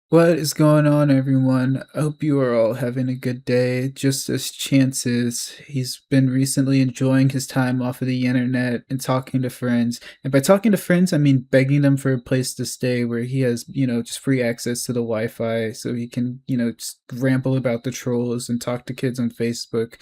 What is going on, everyone? I hope you are all having a good day. Just as chances, he's been recently enjoying his time off of the internet and talking to friends. And by talking to friends, I mean begging them for a place to stay where he has, just free access to the Wi Fi so he can, just ramble about the trolls and talk to kids on Facebook.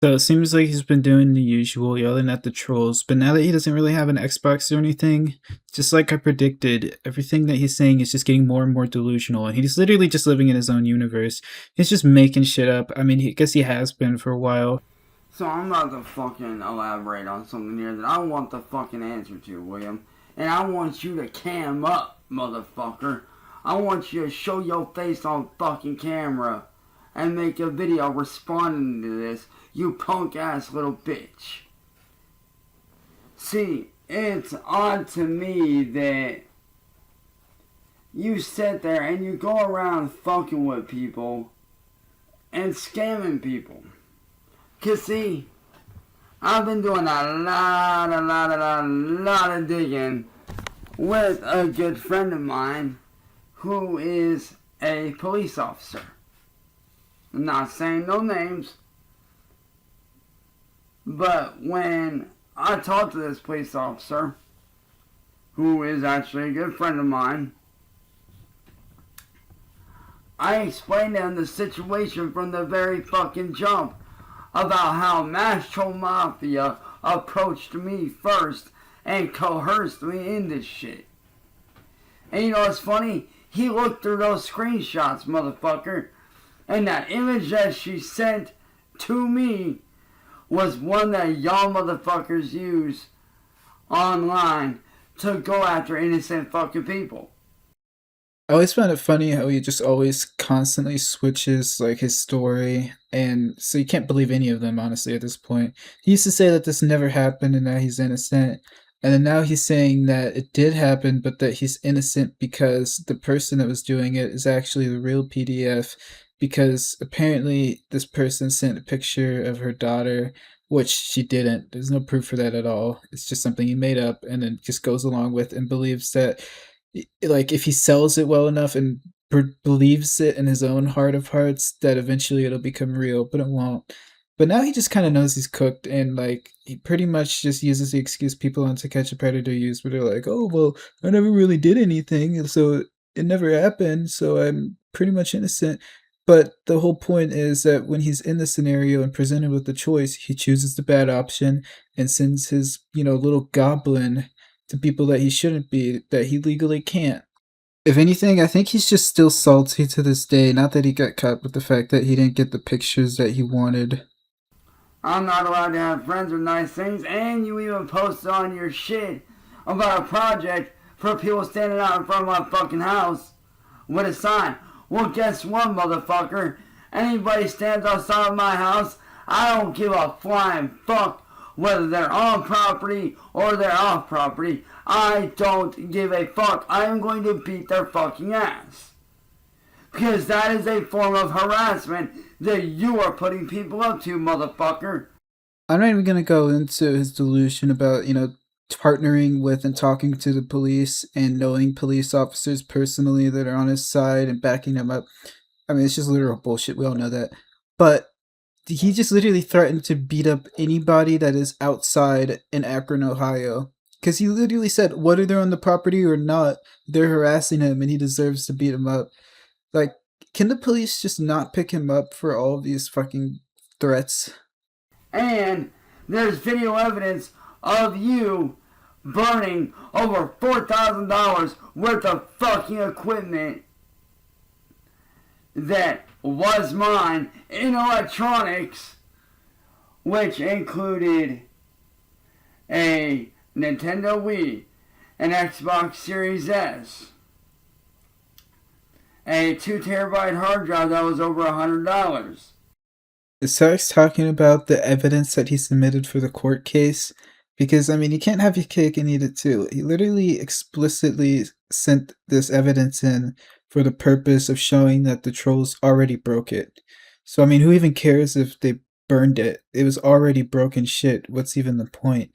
So it seems like he's been doing the usual, yelling at the trolls, but now that he doesn't really have an Xbox or anything, just like I predicted, everything that he's saying is just getting more and more delusional, and he's literally just living in his own universe. He's just making shit up. I mean, I guess he has been for a while. So I'm about to fucking elaborate on something here that I want the fucking answer to, William. And I want you to cam up, motherfucker. I want you to show your face on fucking camera and make a video responding to this, you punk ass little bitch. See, it's odd to me that you sit there and you go around fucking with people and scamming people. Cause see, I've been doing a lot of digging with a good friend of mine who is a police officer. I'm not saying no names, but when I talked to this police officer, who is actually a good friend of mine, I explained to him the situation from the very fucking jump about how Mastro Mafia approached me first and coerced me into shit. And you know what's funny? He looked through those screenshots, motherfucker, and that image that she sent to me was one that y'all motherfuckers use online to go after innocent fucking people. I always found it funny how he just always constantly switches like his story, and so you can't believe any of them honestly at this point. He used to say that this never happened and that he's innocent, and then now he's saying that it did happen, but that he's innocent because the person that was doing it is actually the real PDF. Because apparently this person sent a picture of her daughter, which she didn't. There's no proof for that at all. It's just something he made up and then just goes along with and believes that like if he sells it well enough and believes it in his own heart of hearts that eventually it'll become real, but it won't. But now he just kind of knows he's cooked, and like he pretty much just uses the excuse people on To Catch a Predator use, where they're like, "Oh well, I never really did anything, so it never happened, so I'm pretty much innocent." But the whole point is that when he's in the scenario and presented with the choice, he chooses the bad option and sends his, little goblin to people that he shouldn't be, that he legally can't. If anything, I think he's just still salty to this day. Not that he got caught with the fact that he didn't get the pictures that he wanted. I'm not allowed to have friends with nice things, and you even posted on your shit about a project for people standing out in front of my fucking house with a sign. Well, guess what, motherfucker? Anybody stands outside of my house, I don't give a flying fuck whether they're on property or they're off property. I don't give a fuck. I am going to beat their fucking ass. Because that is a form of harassment that you are putting people up to, motherfucker. I'm not even gonna go into his delusion about, partnering with and talking to the police and knowing police officers personally that are on his side and backing him up. I mean, it's just literal bullshit. We all know that. But he just literally threatened to beat up anybody that is outside in Akron, Ohio. Because he literally said, whether they're on the property or not, they're harassing him and he deserves to beat him up. Like, can the police just not pick him up for all of these fucking threats? And there's video evidence of you burning over $4,000 worth of fucking equipment that was mine in electronics, which included a Nintendo Wii, an Xbox Series S, a 2 terabyte hard drive that was over $100. Is Cyraxx talking about the evidence that he submitted for the court case? Because, I mean, you can't have your cake and eat it too. He literally explicitly sent this evidence in for the purpose of showing that the trolls already broke it. So, I mean, who even cares if they burned it? It was already broken shit. What's even the point?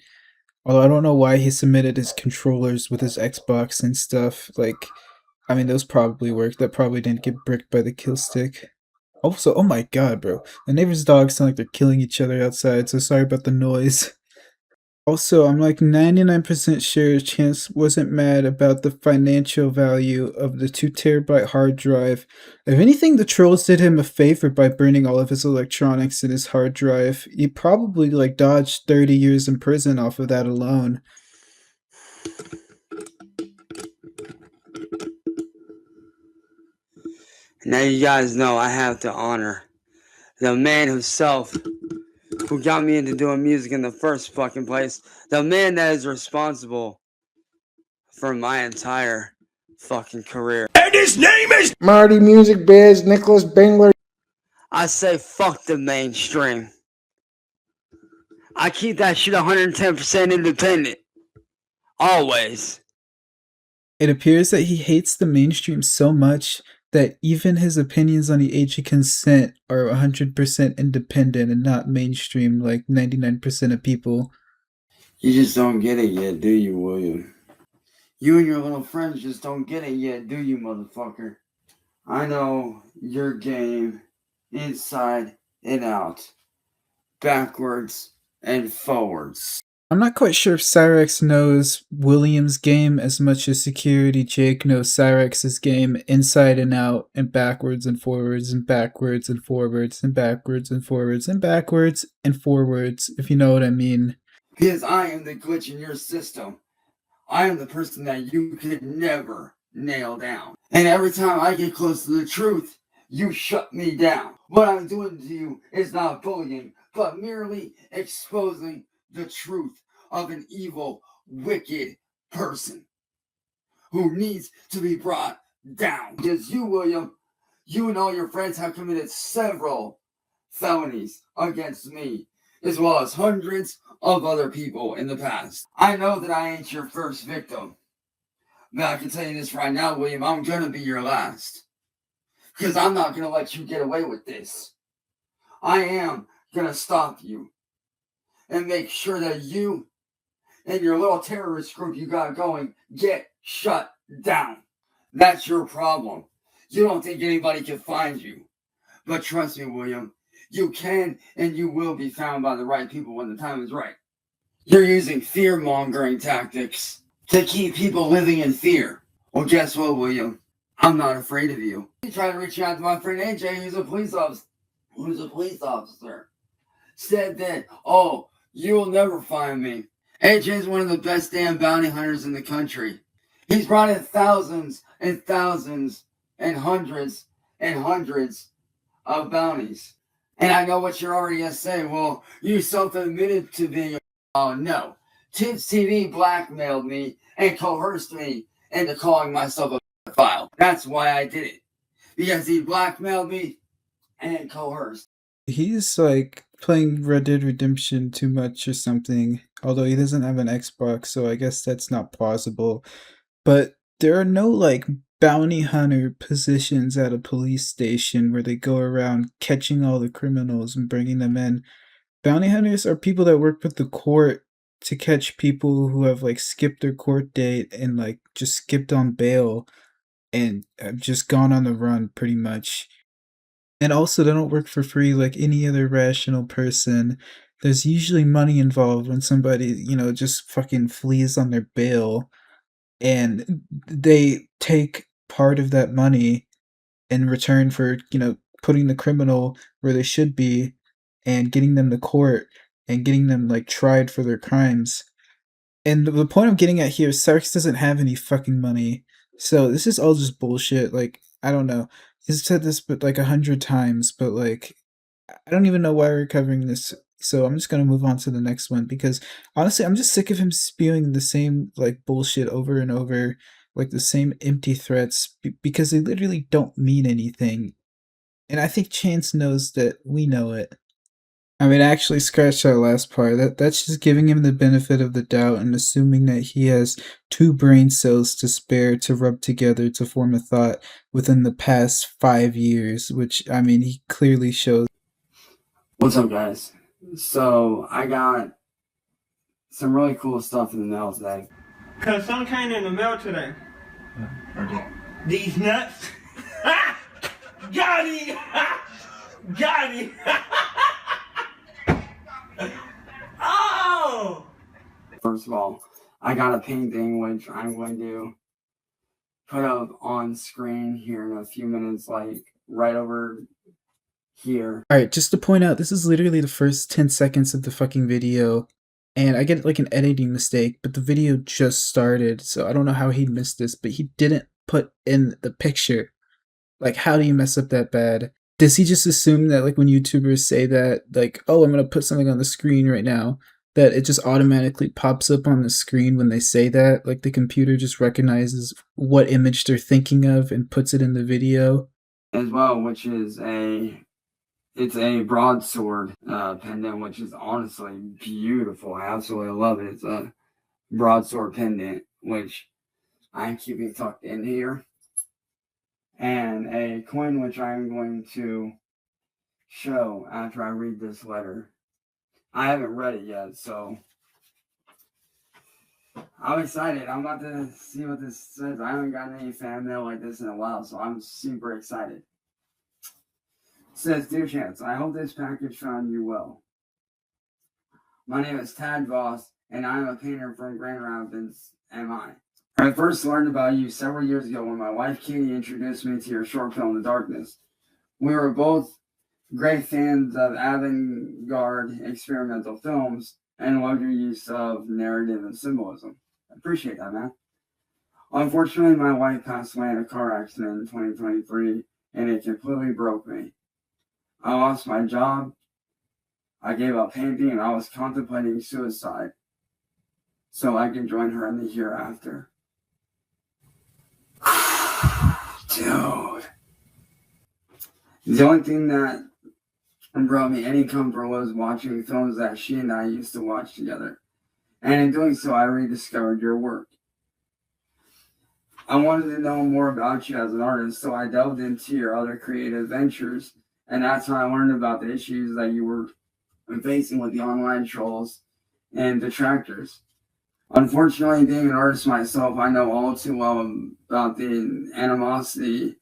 Although I don't know why he submitted his controllers with his Xbox and stuff. Like, I mean, those probably worked. That probably didn't get bricked by the kill stick. Also, oh my god, bro. The neighbor's dogs sound like they're killing each other outside, so sorry about the noise. Also, I'm like 99% sure Chance wasn't mad about the financial value of the 2 terabyte hard drive. If anything, the trolls did him a favor by burning all of his electronics in his hard drive. He probably like dodged 30 years in prison off of that alone. Now you guys know I have to honor the man himself who got me into doing music in the first fucking place. The man that is responsible for my entire fucking career. And his name is Marty Music Biz, Nicholas Bingler. I say fuck the mainstream. I keep that shit 110% independent. Always. It appears that he hates the mainstream so much that even his opinions on the age of consent are 100% independent and not mainstream like 99% of people. You just don't get it yet, do you, William? You and your little friends just don't get it yet, do you, motherfucker? I know your game inside and out, backwards and forwards. I'm not quite sure if Cyraxx knows William's game as much as Security Jake knows Cyraxx's game inside and out and backwards and forwards and backwards and forwards and backwards and forwards and backwards and forwards, if you know what I mean. Because I am the glitch in your system. I am the person that you could never nail down. And every time I get close to the truth, you shut me down. What I'm doing to you is not bullying, but merely exposing the truth of an evil, wicked person who needs to be brought down. Because you, William, you and all your friends have committed several felonies against me, as well as hundreds of other people in the past. I know that I ain't your first victim, but I can tell you this right now, William, I'm gonna be your last. Because I'm not gonna let you get away with this. I am gonna stop you and make sure that you and your little terrorist group you got going get shut down. That's your problem. You don't think anybody can find you. But trust me, William, you can and you will be found by the right people when the time is right. You're using fear-mongering tactics to keep people living in fear. Well, guess what, William? I'm not afraid of you. You tried to reach out to my friend AJ, who's a police officer. Said that, oh, you'll never find me. AJ's one of the best damn bounty hunters in the country. He's brought in thousands and thousands and hundreds of bounties. And I know what you're already going to say. Well, you self-admitted to being a... Oh, no. Tips TV blackmailed me and coerced me into calling myself a pedophile. That's why I did it. Because he blackmailed me and coerced. He's like playing Red Dead Redemption too much or something, although he doesn't have an Xbox, so I guess that's not plausible. But there are no like bounty hunter positions at a police station where they go around catching all the criminals and bringing them in. Bounty hunters are people that work with the court to catch people who have like skipped their court date and like just skipped on bail and have just gone on the run pretty much. And also, they don't work for free like any other rational person. There's usually money involved when somebody, just fucking flees on their bail. And they take part of that money in return for, putting the criminal where they should be and getting them to court and getting them, like, tried for their crimes. And the point I'm getting at here is Cyraxx doesn't have any fucking money. So this is all just bullshit. Like, I don't know. He's said this but like 100 times, but like I don't even know why we're covering this. So I'm just gonna move on to the next one because honestly I'm just sick of him spewing the same like bullshit over and over, like the same empty threats because they literally don't mean anything. And I think Chance knows that we know it. I mean, actually, scratch that last part. That's just giving him the benefit of the doubt and assuming that he has 2 brain cells to spare to rub together to form a thought within the past 5 years, which, I mean, he clearly shows. What's up, guys? So, I got some really cool stuff in the mail today. Cause some came in the mail today. These nuts. Got him! Got him! Oh! First of all, I got a painting which I'm going to put up on screen here in a few minutes, like right over here. Alright, just to point out, this is literally the first 10 seconds of the fucking video, and I get like an editing mistake, but the video just started, so I don't know how he missed this, but he didn't put in the picture. Like, how do you mess up that bad? Does he just assume that, like, when YouTubers say that, like, oh, I'm gonna put something on the screen right now, that it just automatically pops up on the screen when they say that? Like, the computer just recognizes what image they're thinking of and puts it in the video? As well, which is it's a broadsword pendant, which is honestly beautiful. I absolutely love it. It's a broadsword pendant, which I'm keeping tucked in here. And a coin which I'm going to show after I read this letter. I haven't read it yet, so I'm excited. I'm about to see what this says. I haven't gotten any fan mail like this in a while, so I'm super excited. It says, Dear Chance, I hope this package found you well. My name is Tad Voss, and I am a painter from Grand Rapids, MI. I first learned about you several years ago when my wife Katie introduced me to your short film, The Darkness. We were both great fans of avant-garde experimental films and loved your use of narrative and symbolism. I appreciate that, man. Unfortunately, my wife passed away in a car accident in 2023, and it completely broke me. I lost my job, I gave up painting, and I was contemplating suicide so I can join her in the hereafter. Dude. The only thing that brought me any comfort was watching films that she and I used to watch together. And in doing so, I rediscovered your work. I wanted to know more about you as an artist, so I delved into your other creative ventures. And that's how I learned about the issues that you were facing with the online trolls and detractors. Unfortunately, being an artist myself, I know all too well about the animosity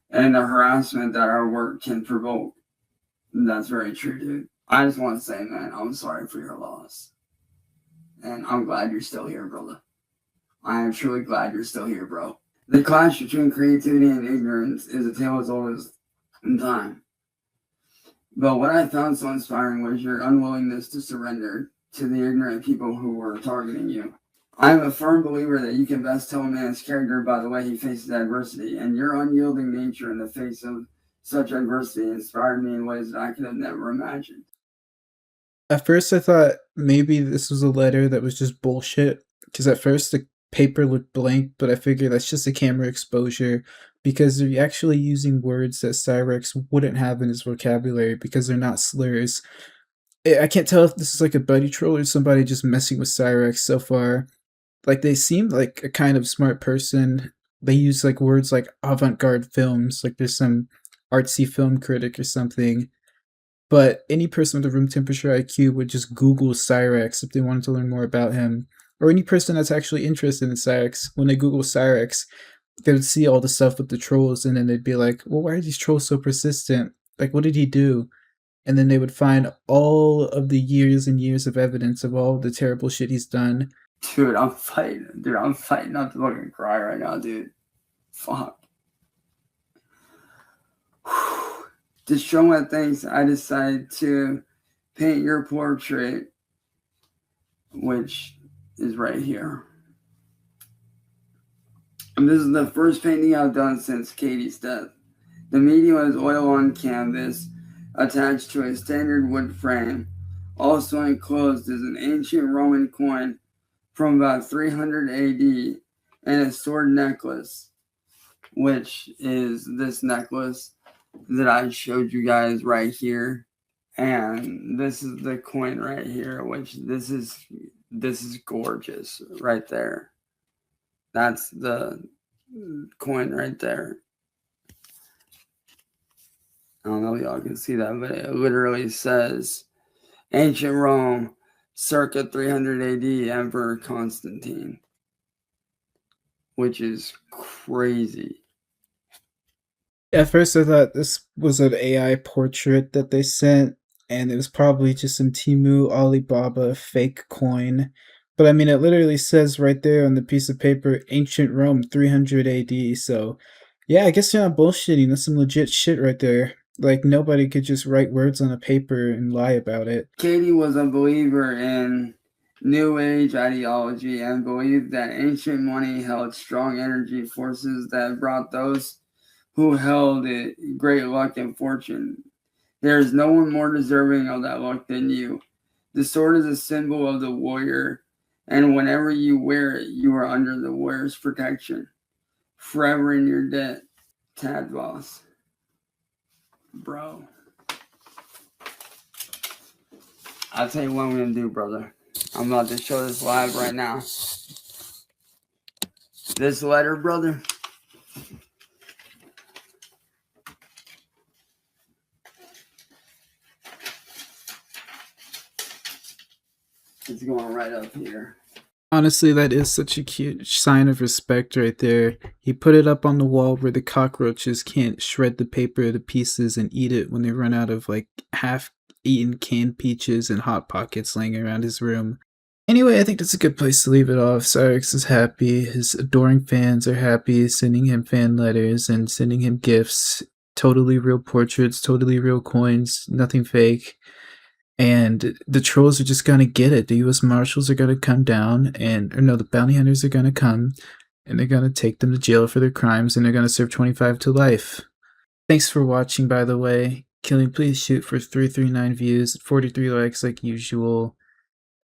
and the harassment that our work can provoke. That's very true, dude. I just want to say, man, I'm sorry for your loss. And I'm glad you're still here, brother. I am truly glad you're still here, bro. The clash between creativity and ignorance is a tale as old as time. But what I found so inspiring was your unwillingness to surrender to the ignorant people who were targeting you. I am a firm believer that you can best tell a man's character by the way he faces adversity, and your unyielding nature in the face of such adversity inspired me in ways that I could have never imagined. At first, I thought maybe this was a letter that was just bullshit, because at first the paper looked blank, but I figured that's just a camera exposure, because they're actually using words that Cyraxx wouldn't have in his vocabulary because they're not slurs. I can't tell if this is like a buddy troll or somebody just messing with Cyraxx so far. Like, they seem like a kind of smart person. They use like words like avant-garde films, like there's some artsy film critic or something. But any person with a room temperature IQ would just Google Cyraxx if they wanted to learn more about him. Or any person that's actually interested in Cyraxx, when they Google Cyraxx, they would see all the stuff with the trolls, and then they'd be like, well, why are these trolls so persistent? Like, what did he do? And then they would find all of the years and years of evidence of all the terrible shit he's done. Dude, I'm fighting. Dude, I'm fighting not to fucking cry right now, dude. Fuck. To show my thanks, I decided to paint your portrait, which is right here. And this is the first painting I've done since Katie's death. The medium is oil on canvas, attached to a standard wood frame. Also enclosed is an ancient Roman coin from about 300 AD and a sword necklace, which is this necklace that I showed you guys right here. And this is the coin right here, which this is gorgeous right there. That's the coin right there. I don't know if y'all can see that, but it literally says Ancient Rome, circa 300 AD, Emperor Constantine, which is crazy. At first, I thought this was an AI portrait that they sent, and it was probably just some Temu Alibaba fake coin. But I mean, it literally says right there on the piece of paper, Ancient Rome, 300 AD. So, yeah, I guess you're not bullshitting. That's some legit shit right there. Like, nobody could just write words on a paper and lie about it. Katie was a believer in New Age ideology and believed that ancient money held strong energy forces that brought those who held it great luck and fortune. There is no one more deserving of that luck than you. The sword is a symbol of the warrior, and whenever you wear it, you are under the warrior's protection. Forever in your debt, Tad Boss. Bro. I'll tell you what I'm going to do, brother. I'm about to show this live right now. This letter, brother. It's going right up here. Honestly, that is such a cute sign of respect right there. He put it up on the wall where the cockroaches can't shred the paper to pieces and eat it when they run out of like half-eaten canned peaches and Hot Pockets laying around his room. Anyway, I think that's a good place to leave it off. Cyraxx is happy. His adoring fans are happy, sending him fan letters and sending him gifts. Totally real portraits, totally real coins, nothing fake. And the trolls are just gonna get it. The US Marshals are gonna come down or no, the bounty hunters are gonna come and they're gonna take them to jail for their crimes and they're gonna serve 25 to life. Thanks for watching, by the way. Killing Please Shoot for 339 views, 43 likes like usual.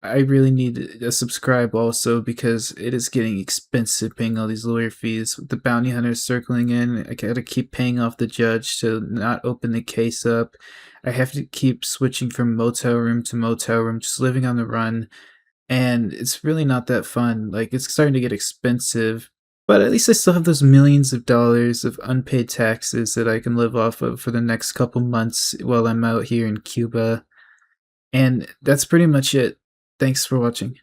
I really need a subscribe also because it is getting expensive paying all these lawyer fees. With the bounty hunters circling in, I gotta keep paying off the judge to not open the case up. I have to keep switching from motel room to motel room, just living on the run. And it's really not that fun. Like, it's starting to get expensive. But at least I still have those millions of dollars of unpaid taxes that I can live off of for the next couple months while I'm out here in Cuba. And that's pretty much it. Thanks for watching.